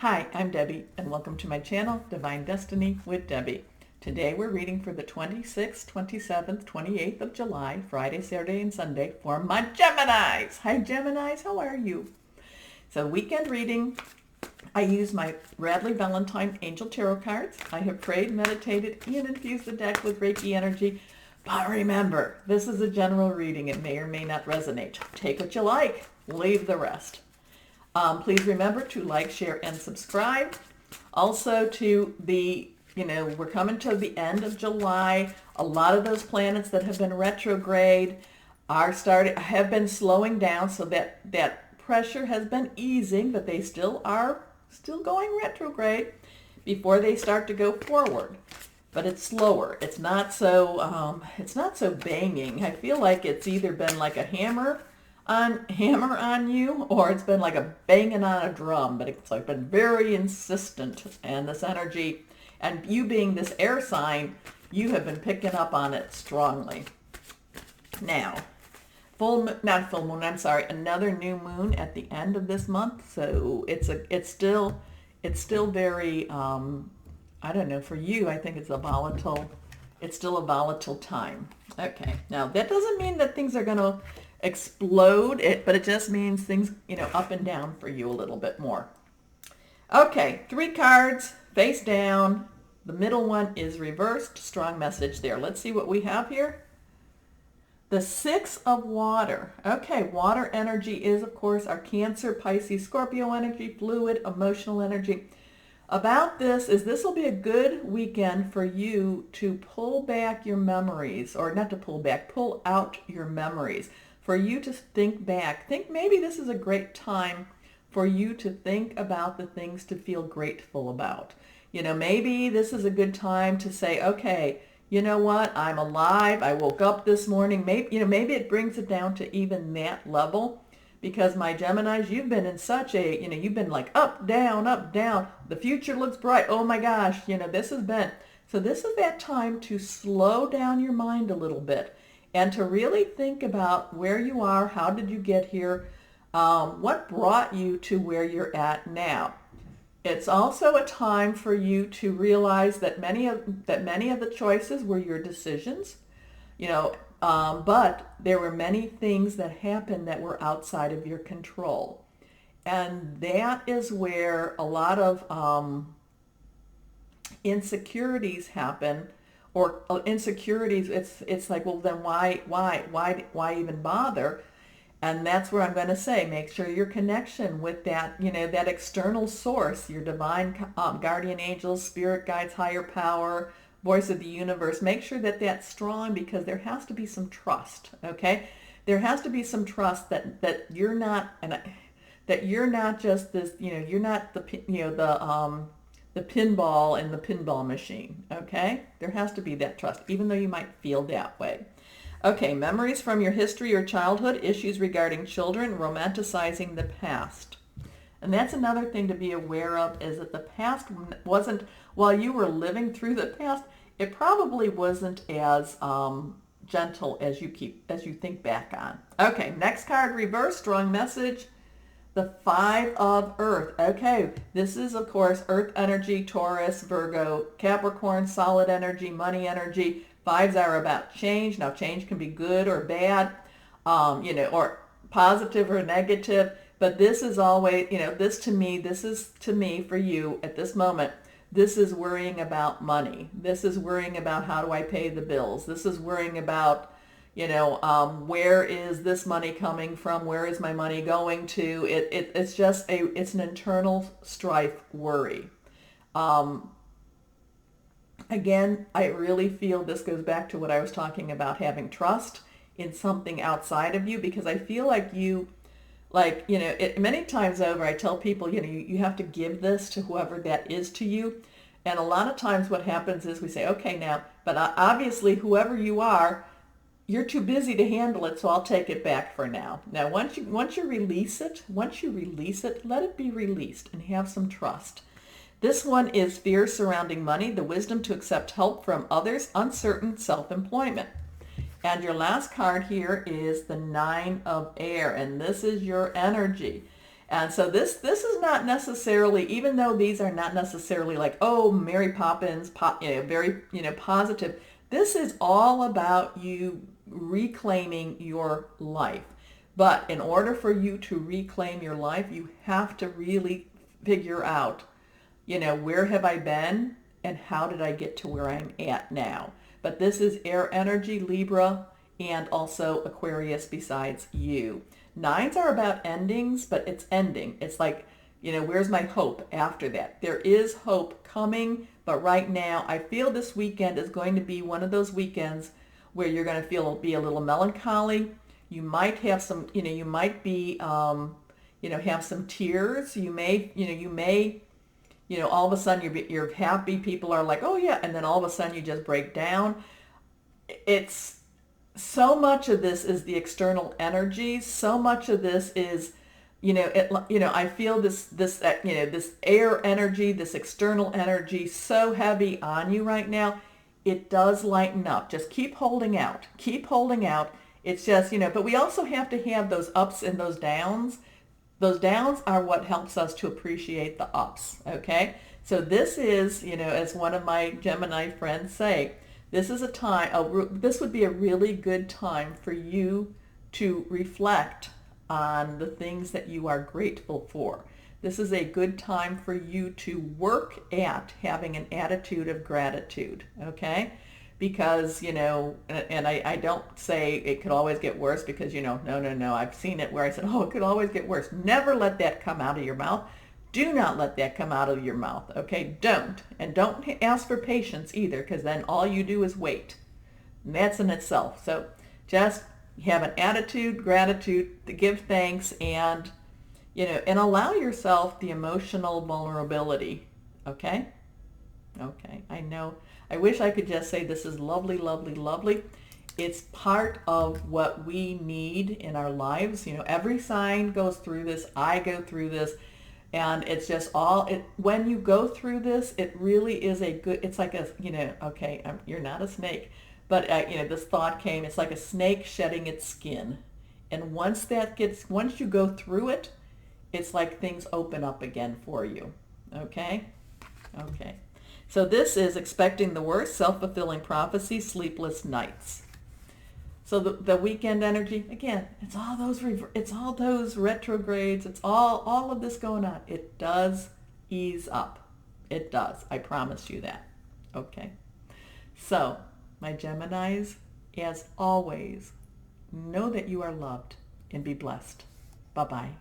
Hi, I'm Debbie, and welcome to my channel, Divine Destiny with Debbie. Today we're reading for the 26th, 27th, 28th of July, Friday, Saturday, and Sunday for my Geminis. Hi, Geminis, how are you? So weekend reading, I use my Radley Valentine Angel Tarot cards. I have prayed, meditated, and infused the deck with Reiki energy. But remember, this is a general reading. It may or may not resonate. Take what you like, leave the rest. Please remember to like, share, and subscribe. Also to we're coming to the end of July. A lot of those planets that have been retrograde have been slowing down, so that pressure has been easing, but they still going retrograde before they start to go forward. But it's slower. It's not so banging. I feel like it's either been like a hammer on you, or it's been like a banging on a drum, but it's like been very insistent. And this energy, and you being this air sign, you have been picking up on it strongly. Now, another new moon at the end of this month, so it's still very, I don't know, for you, I think it's still a volatile time. Okay, now that doesn't mean that things are going to explode, but it just means things, up and down for you a little bit more. Okay, 3 cards, face down. The middle one is reversed. Strong message there. Let's see what we have here. The 6 of water. Okay, water energy is, of course, our Cancer, Pisces, Scorpio energy, fluid, emotional energy. About this will be a good weekend for you to pull back your memories, or not to pull back, pull out your memories. For you to think back. Think maybe this is a great time for you to think about the things to feel grateful about. Maybe this is a good time to say, okay, you know what? I'm alive. I woke up this morning. Maybe it brings it down to even that level, because my Geminis, you've been in such a, you've been like up, down, up, down. The future looks bright. Oh my gosh, this is that time to slow down your mind a little bit and to really think about where you are. How did you get here? What brought you to where you're at now? It's also a time for you to realize that many of the choices were your decisions, but there were many things that happened that were outside of your control. And that is where a lot of insecurities happen, or insecurities. It's like, well, then why even bother? And that's where I'm going to say, make sure your connection with that, that external source, your divine guardian angels, spirit guides, higher power, voice of the universe, make sure that that's strong, because there has to be some trust. Okay, there has to be some trust that you're not, that you're not just this, you're not the pinball in the pinball machine. Okay, there has to be that trust, even though you might feel that way. Okay, memories from your history or childhood, issues regarding children, romanticizing the past. And that's another thing to be aware of, is that the past wasn't, while you were living through the past, it probably wasn't as gentle as you think back on. Okay, next card, reverse, strong message. The 5 of Earth. Okay, this is, of course, Earth energy, Taurus, Virgo, Capricorn, solid energy, money energy. 5s are about change. Now, change can be good or bad, or positive or negative. But this is always, this is to me, for you at this moment, this is worrying about money. This is worrying about, how do I pay the bills? This is worrying about, where is this money coming from? Where is my money going to? It's an internal strife, worry. Again, I really feel this goes back to what I was talking about, having trust in something outside of you, because I feel like many times over, I tell people, you have to give this to whoever that is to you. And a lot of times what happens is we say, okay, now, but obviously whoever you are, you're too busy to handle it, so I'll take it back for now. Now, once you release it, let it be released and have some trust. This one is fear surrounding money, the wisdom to accept help from others, uncertain self-employment. And your last card here is the 9 of Air, and this is your energy. And so this is not necessarily, even though these are not necessarily like, oh, Mary Poppins, very, positive. This is all about you reclaiming your life. But in order for you to reclaim your life, you have to really figure out, where have I been and how did I get to where I'm at now? But this is air energy, Libra, and also Aquarius besides you. Nines are about endings, but it's ending. It's like, where's my hope after that? There is hope coming, but right now I feel this weekend is going to be one of those weekends where you're going to be a little melancholy. You might have some, you might be, have some tears. You may, all of a sudden you're happy. People are like, oh yeah. And then all of a sudden you just break down. It's so much of this is the external energy. So much of this is, I feel this air energy, this external energy so heavy on you right now. It does lighten up. Just keep holding out. Keep holding out. It's just, but we also have to have those ups and those downs. Those downs are what helps us to appreciate the ups, okay? So this is, as one of my Gemini friends say, this is a time, this would be a really good time for you to reflect on the things that you are grateful for. This is a good time for you to work at having an attitude of gratitude, okay? Because, and I don't say it could always get worse because, no. I've seen it where I said, oh, it could always get worse. Never let that come out of your mouth. Do not let that come out of your mouth, okay? Don't. And don't ask for patience either, because then all you do is wait. And that's in itself. So just have an attitude, gratitude, give thanks, and, and allow yourself the emotional vulnerability, okay? Okay, I know. I wish I could just say this is lovely, lovely, lovely. It's part of what we need in our lives. Every sign goes through this. I go through this. And it's just when you go through this, it really is it's like okay, you're not a snake, but this thought came, it's like a snake shedding its skin. And once you go through it, it's like things open up again for you. Okay? Okay. So this is expecting the worst, self-fulfilling prophecy, sleepless nights. So the weekend energy, again, it's all those retrogrades, it's all of this going on. It does ease up. It does. I promise you that. Okay. So, my Geminis, as always, know that you are loved and be blessed. Bye-bye.